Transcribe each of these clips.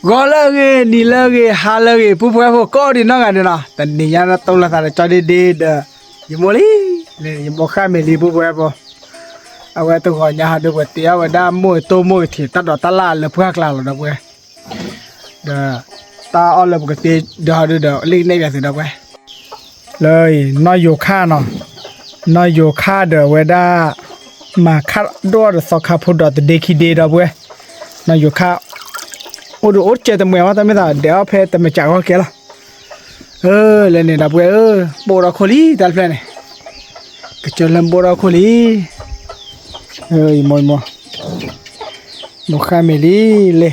Golage ni lage halage pupu apa kau di nang ada na. Tadi yang tahu lah tadi cari di dah. Yemoli ni yemokha meli pupu apa. Awak tu kau nyah ada buat tiap ada mui tu mui ti tak ada talah lepas kelar dah buat. Dah ta all buat ti dah ada dah link ni biasa dah buat. เลยน้อยโยค่าเนาะน้อยโยค่าเด้อเวดามาคัดดอดสอกคาพุดอตเดคิเดดอเว้ยน้อยโยค่าโอ้ดูโอ๊ตเจตเมว่าแต่ไม่ได้เดี๋ยวเพแต่ไม่จ่ายก็เกละเลยเนี่ยดับเว้ยโบราโคลีดัลเพลเนี่ยก็เจอลำโบราโคลีมอยโมคาเมลีเลย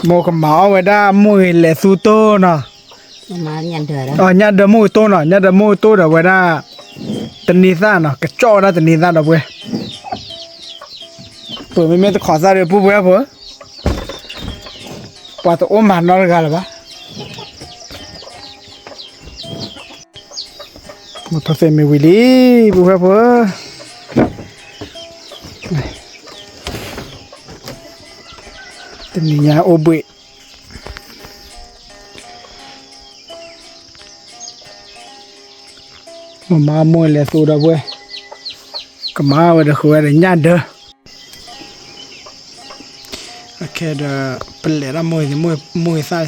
โมกับหมาเวดามวยเลสูโตเนาะmà nhận được đó. Nhận được môi tô nè, nhận được môi tô là vậy đó. Tình đi ra nè, cái cho đó tình đi ra đó vậy. Tụi mình mới khó ra được bố bố bố. Bà tụi ôm mặt nó ra là ba. Một thằng xem mình đi bố bố. Tình đi nhà ô bụi. Mà mua là số đó vậy, cái má vậy đó khơi để nhát đó, cái đó bẩn lẽ ra mua sai,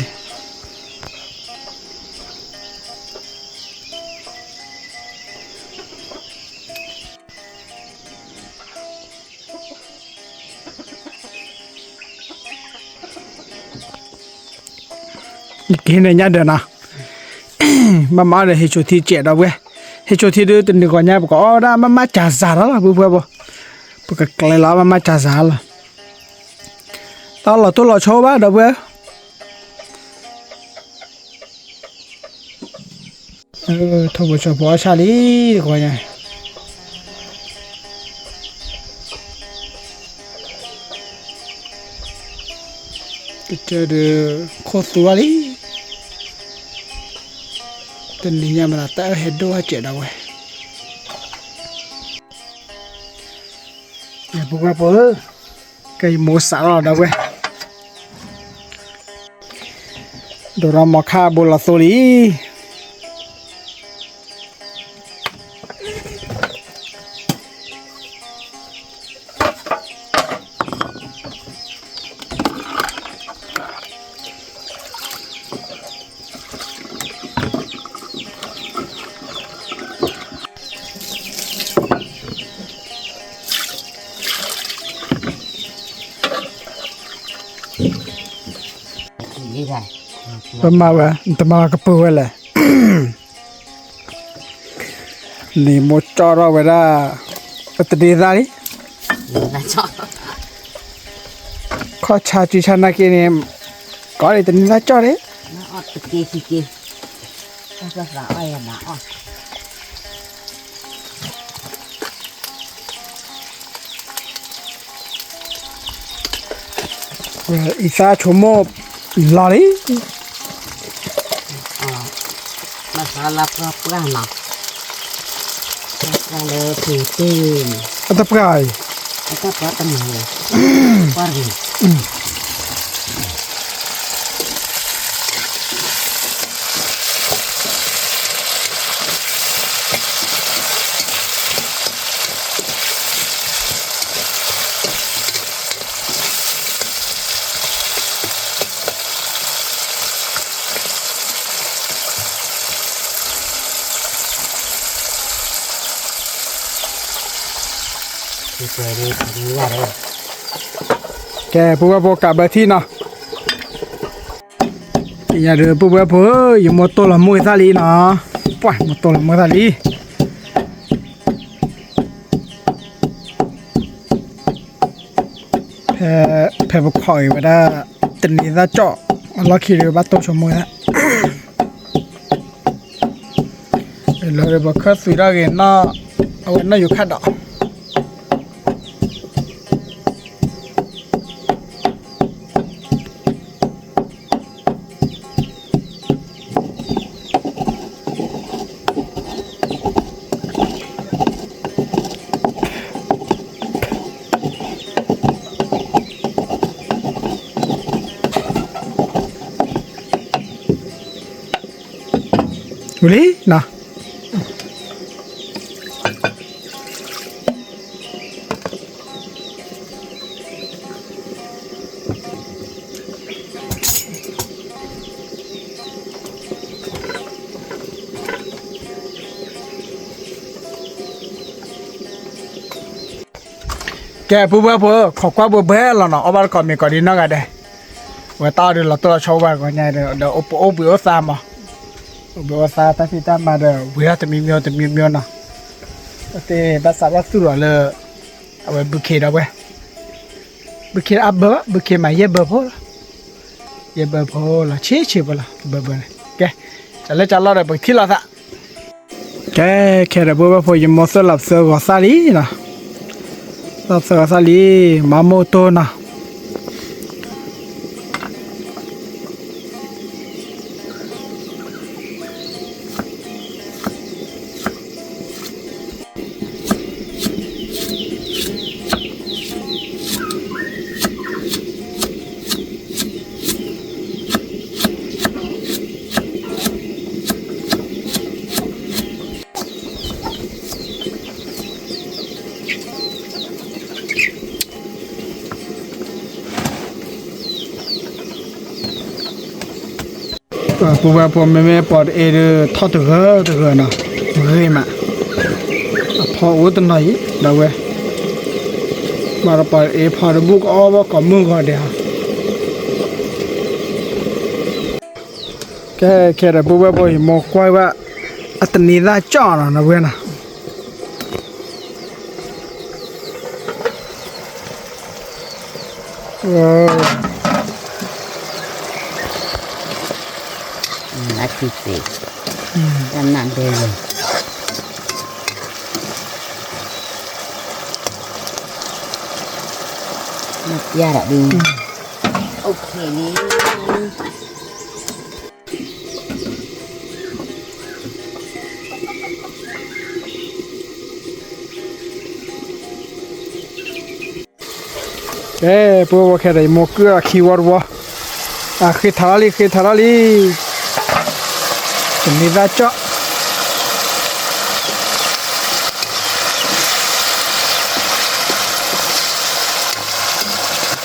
cái này nhát đó nè, mà má để hết chỗ thì trẻ đó vậy. He cho thi đưa tình gọi nhà có đã mà trả giá đó là bữa bữa cái cái lá mà trả giá là tao là tôi là cho bác đâu bữa thôi bữa cho bỏ xa đi gọi nhà cái chơi được khó xua đi tình đi nhà mà là tại hết đôi hai chuyện đâu rồi, nhà bố bà bố cây mố xả là đâu rồi, đồ ra mò kha bồ là xô lý, Đi rồi. Tama cái bự vậy, nè một trò rồi vậy đó, cái đi ra đi, Là cho. khó cha chú cha na kia nè, có để tình ra cho đấy, Nó ọt từ kia thì kia. Nó rất là ai mà ọt. isa chomo lari, Masalah apa nak? Masalah putin. tetap kai, Kita buat teman. Pergi. Đi ra đây. kè bố bố cả bờ thi nào, nhà được bố bố dùng một tô là mua ra lý nó, một tô là mua ra lý, phê bốc khỏi và đã tình đi ra chợ, nó khi được bắt tô cho mua đó, rồi bố khát suy ra cái nóอยู่khát đó. บุรีนะแกผู้บ่าวผู้ขอกว่าบ่เบ้แล้วเนาะเอาบาก่อนมีก่อนดีเนาะกันเด้ว่าตาเดี๋ยวเราตัวชาวบ้านก็ใหญ่เดี๋ยวโอเบอซามาโอเบอซาแต่ที่ตามมาเด้อเวียจะมีเมียวเนาะแต่ภาษาว่าสุดเลยเอาไว้บุเคดเอาไว้บุเคอับเบอบุเคมาเยเบอพอเยเบอพอละเชี่ยบ่ละเบอเนี่ยแกจะเล่นจะเล่าได้ไปที่ละซะแกแค่เดี๋ยวบ่พอยังมอสลับเสือก็ซาลีนะลับเสือซาลีมาโมโตนะผู้ว่าผมไม่ปอดทอดเถอะนะเฮ้ยมาพออุดหน่อยเดี๋ยวเว้ยมาปอดพอบุกอ้อว่าก่อนมือก่อนเดี๋ยวแค่แต่ผู้ว่าผมมองควายว่าอัตนีได้จ้านะเว้ยนะอาทิตย์สิจำนานเลยนักยาละดีโอเคนี่พวกแค่ได้มกเกลือคีย์วอร์ดวะคือทาราลีจะมีได้จ้ะ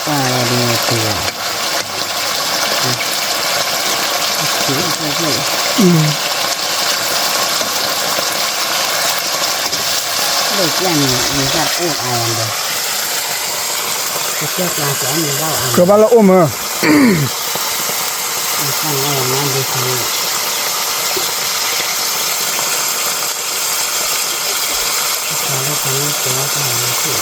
อะไรดีตัวเด็กยังมีจับอุ้มอะไรเลยเจ้าปลาแสนมีเล่าอัน ก็บ้านเราอุ้มอ่ะ ข้างในนั่นดีคือเขาเรียกเขาเรียกตัวเขาเรียกชื่อ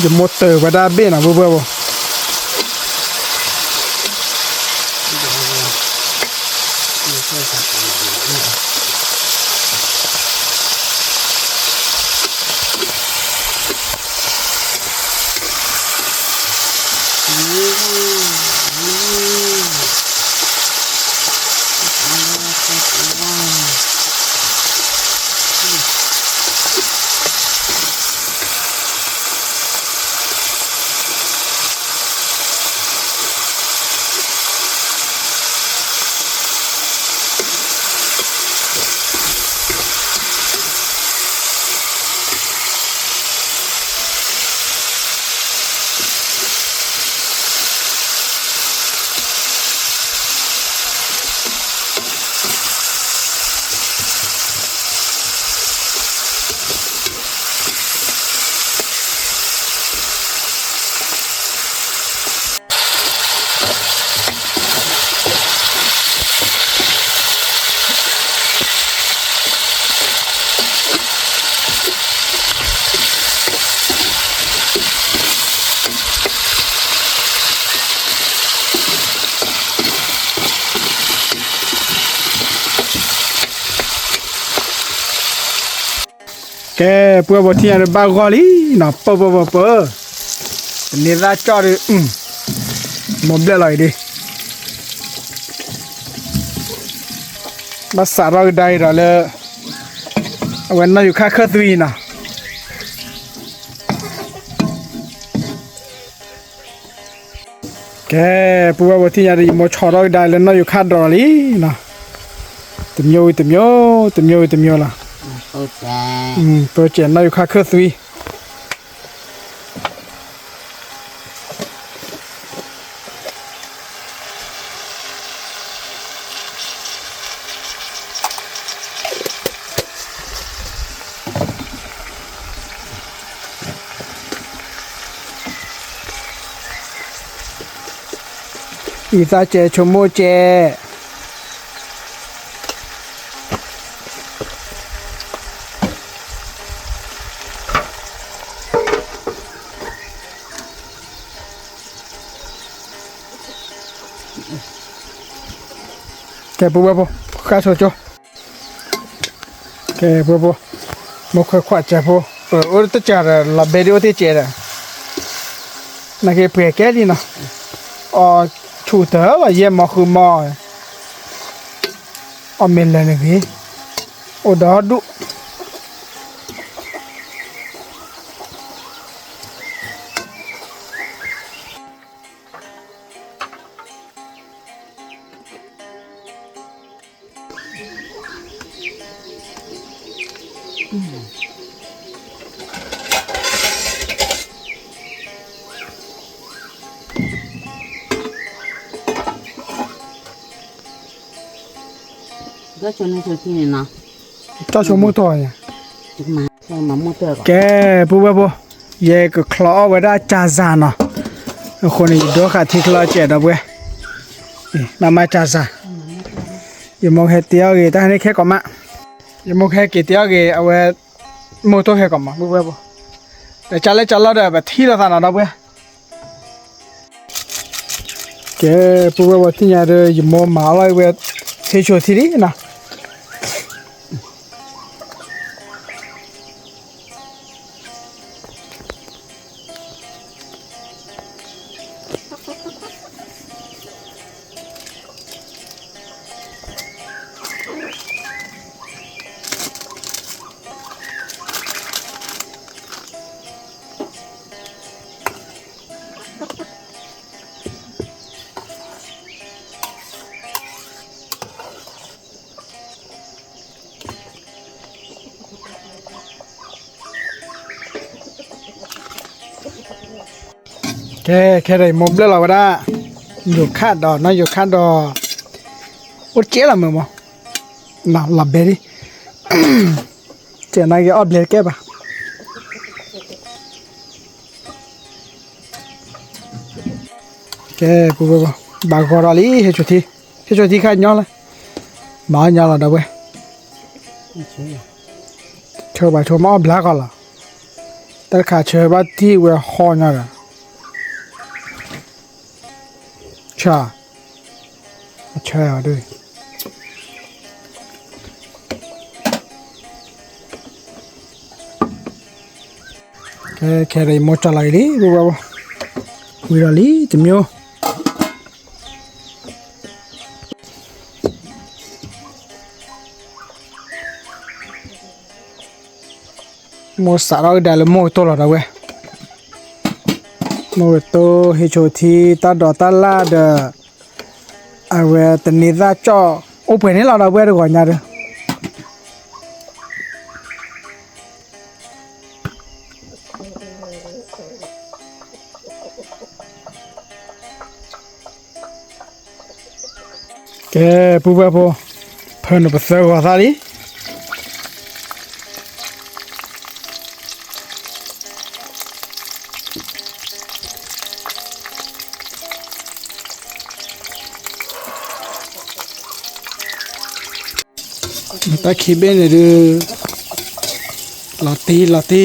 จะหมดเตอร์ไปได้เบี้ยนะเบื่อแกเพื่อบทที่อันบางกอลีน่ะเปนี่ราจอดมอบเลยดิภาษาเราได้ละเลย เอาไว้น่าอยู่ค่าเครื่องตุยนะแกปูว่าวันที่ยาดีโมชอร้อยได้แล้วน่าอยู่ค่าดอลลี่นะเต็มโยล่ะ โอ้จ้า ตัวเจนน่าอยู่ค่าเครื่องตุยอีซาเจชมโมเจแกปูแบบข้าโชโจแกปูแบบมุขขวัญเจ็บปูโอ้ยตัวเจอร์ลับเบรีโอที่เจอร์นักเก็บเพื่อแกดีนะอ๋อชูเตอว่าเยี่ยมมาคือมาอ๋อเมลเลยนะพี่โอ้ดอดุก็ชนให้ชนที่นี่นะ เจ้าชมมุตัวเนี่ย จุกมาใช่มามุดเตอร์ก่อน แกปูแบบเย่ก็คลอไว้ได้จ้าซานะคนนี้ดูขาที่คลอเจ็ดเอาไว้มาจ้าซาอย่ามองแค่เตี้ยกี่แต่ให้แค่ก่อนมาอย่ามองแค่กี่เตี้ยกี่เอาไว้มุตัวแค่ก่อนมาปูแบบแต่จ้าเลยจ้าเราเดี๋ยวแบบที่เราทานเอาไว้แกปูแบบที่เนี่ยเดี๋ยวอย่ามองมาอะไรไว้เที่ยวที่นี่นะแค่ได้มุมแล้วเราก็ได้อยู่คาดดอนะอยู่คาดดอโอ้เจ๊ละมึงมั้งน่ะหลับเบรีเจ๊นายก็ออเบลแกป่ะแกปูบางคนอะไรเฮชุทีข้าย้อนเลยมาย้อนละเด้อเว้ยเชื่อบ่าเชื่อมาออเบลก่อนละแต่ข้าเชื่อว่าที่เว้ยฮอย้อนละใช่ด้วยแค่ได้หมดจะไหลดิบัววิราลีจิมโยหมดสาระได้เลยหมดตัวละเว้ยหมดตัวให้โชทีตาดอตาลาเดเอาไว้แต่นี่ราจ่อโอ้เพื่อนนี่เราเว้ยดีกว่าเนี่ยเด้อแกปูแบบเพิ่นเอาไปเสิร์ฟซะดิมันตะขี้เบนเลยลาตี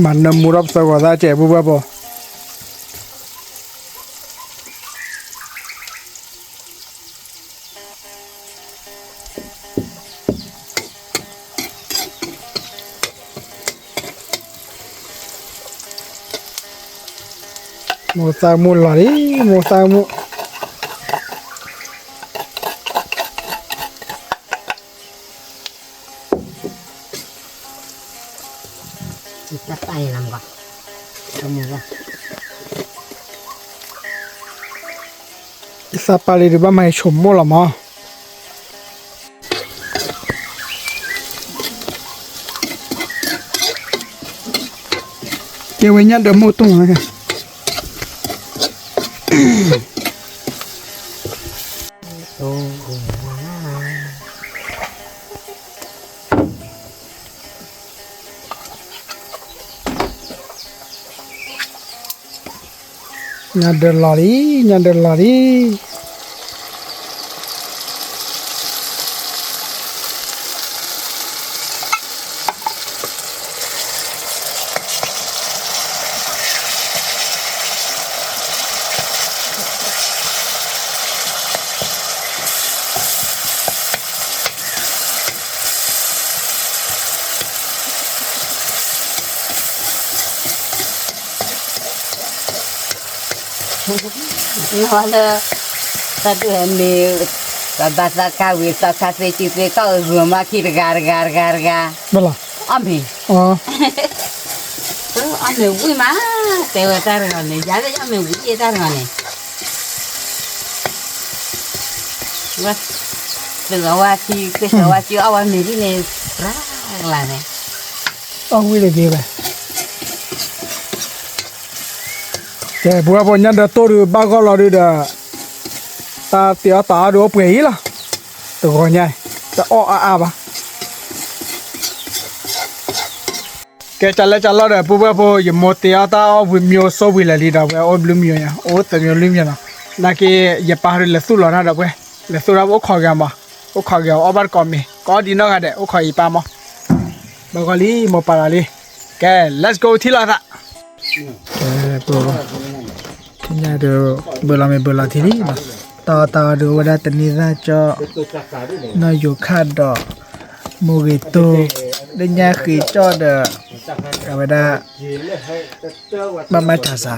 มันนำมูรับสกอตาเจ็บปุ๊บปุ๊บโมซามูหล่อดิโมซามู จะไปนำก่อนทำยังไง ซาปาลีหรือว่าไม่ชมมูหรอมอเกี่ยวกับเดิมมูตุ้งนะโอ้ยันเดินลอรียันเดินลอรีnó là ta đưa mì ta bắt ta cá vi ta cá sấu chỉ về cá vừa mà khi gà gà gà gà นั่นล่ะ ăn mì อ๋อ ăn mì vui mà tao ta rồi này giá cái ăn mì vui gì ta rồi này bớt từ qua thì cái qua chưa ăn mì đi này ra là này ต้องวิ่งเลยดีไปแกบัวบนยันเดินตัวดูบ้าก็รอดูเด้อตาเตียวตาดูเปื่อยล่ะตัวคนใหญ่จะอ้ออาปะแกจัดแล้วจัดแล้วเด้อปุ๊บปุ๊บอย่าโมเตียวตาเอาวิมีโอโซวิลลีดาวเว้ยโอ้บลูมิโอเนี่ยโอ้แต่มีลูมิโอนะนักเกย์อย่าปาร์เลสุลนะดาวเว้ยเลสุราโอ้ขอแกมาโอ้ขอแกเอาบาร์กอมีก็ดีนักอะเด้อโอ้ขออีปามาบักลีโมปาราลีแก let's go ที่ละละแกปุ๊บที่นี่เด้อเบลาไม่เบลาที่นี่มาตาดูว่าได้แต่นี่น่าจะน่าอยู่คาดดอกโมกิโตได้ยาขีจอดเอาไว้ได้บ้ามาจ่าซา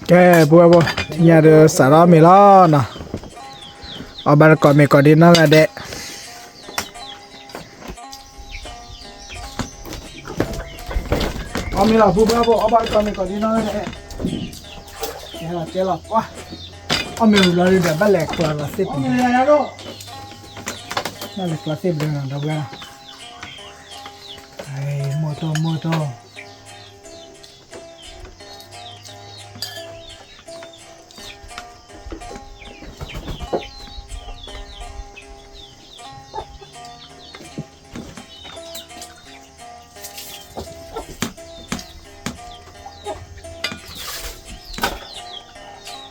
แกบัวที่นี่เด้อสาระไม่ล้อนะเอาบาร์ก่อนไม่ก่อนดีนักอะเด็กเอาไม่ล้อบัวเอาบาร์ก่อนไม่ก่อนดีนักอะเด็กเจ้าว้าเอาไม่รู้เลยเดี๋ยวบ้านแหลกกลาสสิบบ้านแหลกกลาสสิบเรื่องอะไรบ้างไอ้โมโต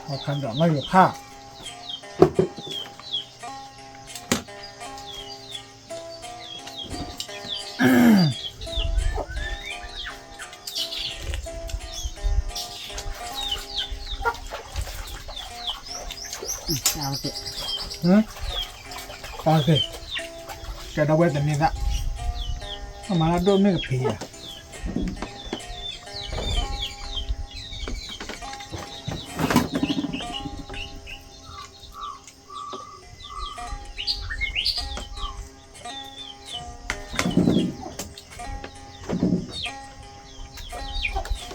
เอาคันดอกมาอยู่ข้าเอาสิ โอเคแกเอาไว้แต่นี้ละเอามาแล้วโดนไม่กับผีอ่ะ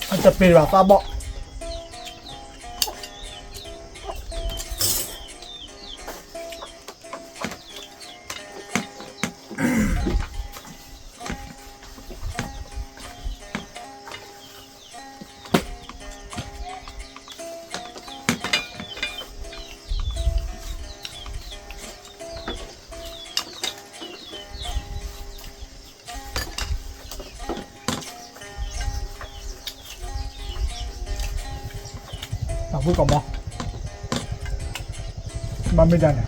มันจะเป็นแบบฟ้าเบาะ เราพูดก่อนมั้งบ้านไม่ได้เนี่ย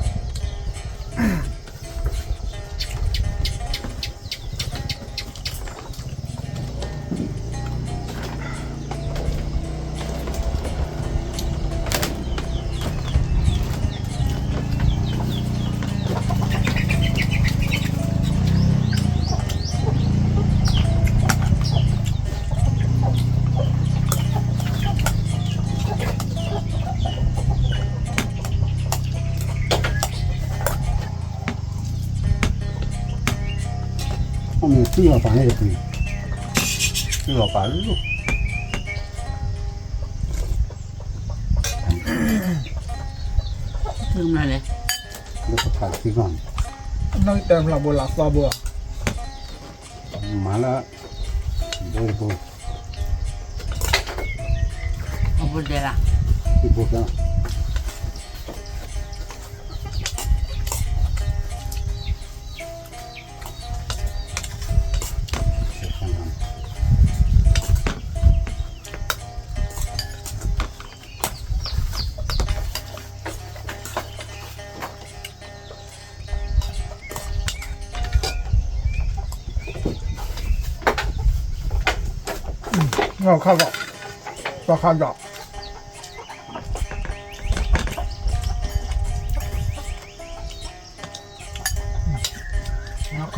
后面最要烦的是最要烦路， ลืมอะไรเลย 那个太习惯， น้องเติมเราบัวหลับซอบัว 麻了，这不 เอาบุญเดล่ะ 这不行。เราข้าวดอกเราข้าวดอกโอเค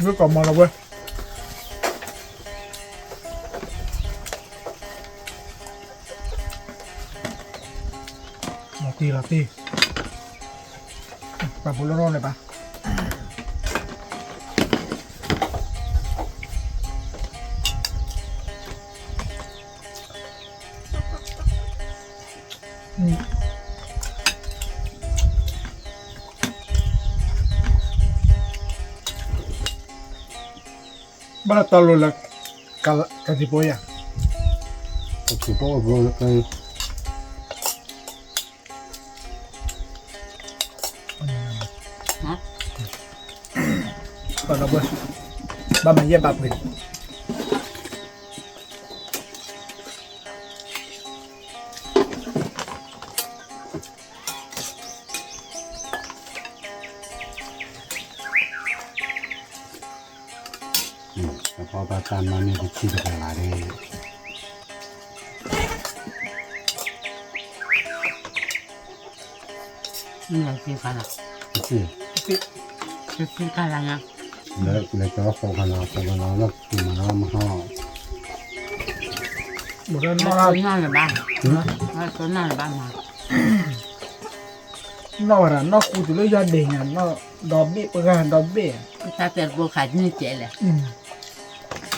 นึกก่อนมาแล้วเว้ยลาตีปลาบุลโร่เลยปะบ้านตะลุละกะทิโปยะ 只不过跟 ฮะ ก่อนเราเว้ยบ้านมาเยี่ยมปลาเผือก然后把咱们那个鸡都给拿的， นี่อะไรซื้อกันล่ะ 不是， ซื้อกันล่ะนะ 来找好看了，好看了，那怎么那么好？ หมดแล้ว น น อ อน นในบ้านนอนในบ้านมาน อนอ่ะนอกกูจะเลือกยาเด้งอ่ะนอกดอกเบี้ยประกันดอกเบี้ย ถ้าเกิดบัวขาดนี่เจ๋เลย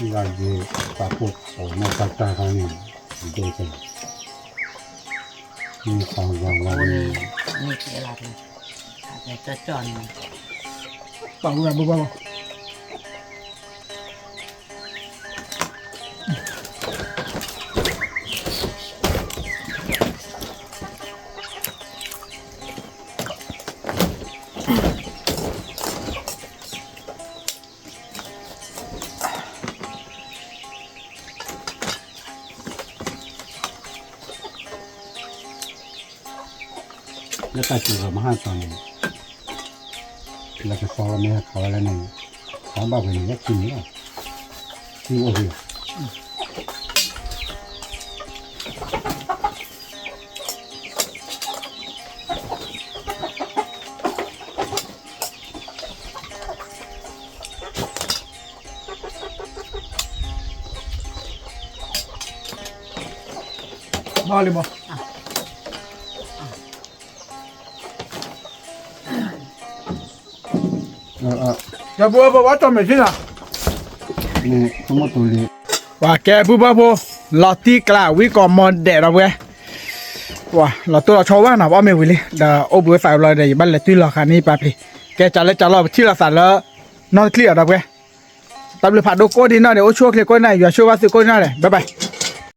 那就把不好那把干上呢，你都是，你好让 โอ้ 我 นี่ 们。 นี่เจ๋ละเลยแต่จะจอน ปากกูแบบบ้าแล้วก็จูบมาห้าตอนนี้แล้วก็ซอไม่ให้เขาแล้วนี่เขาบอกว่าอย่างนี้กินเนี่ยที่โอ้โห มาเลยมั้งอย่าบัวบอกว่าจอมไม่ใช่น่ะ นี่ทั้งหมดตัวนี้ ว่าแกผู้บ้าผู้ลอตีกล้าวิกอมอนเดเราเว้ยว่าเราตัวเราชอบว่าหนาว่าไม่วิลิเดี๋ยวโอ้บุ้ยฝ่ายเราเดี๋ยวบ้านเลยที่เราคันนี้ไปพี่แกจัดเลยจัดเราที่เราสั่นแล้วนอนเคลียร์เราเว้ยตำรวจผ่านดูโก้ดีน่าเดี๋ยวโอ้ช่วยเคลียร์ก้นหน้าอยู่ช่วยว่าซื้อก้นหน้าเลยบ๊ายบาย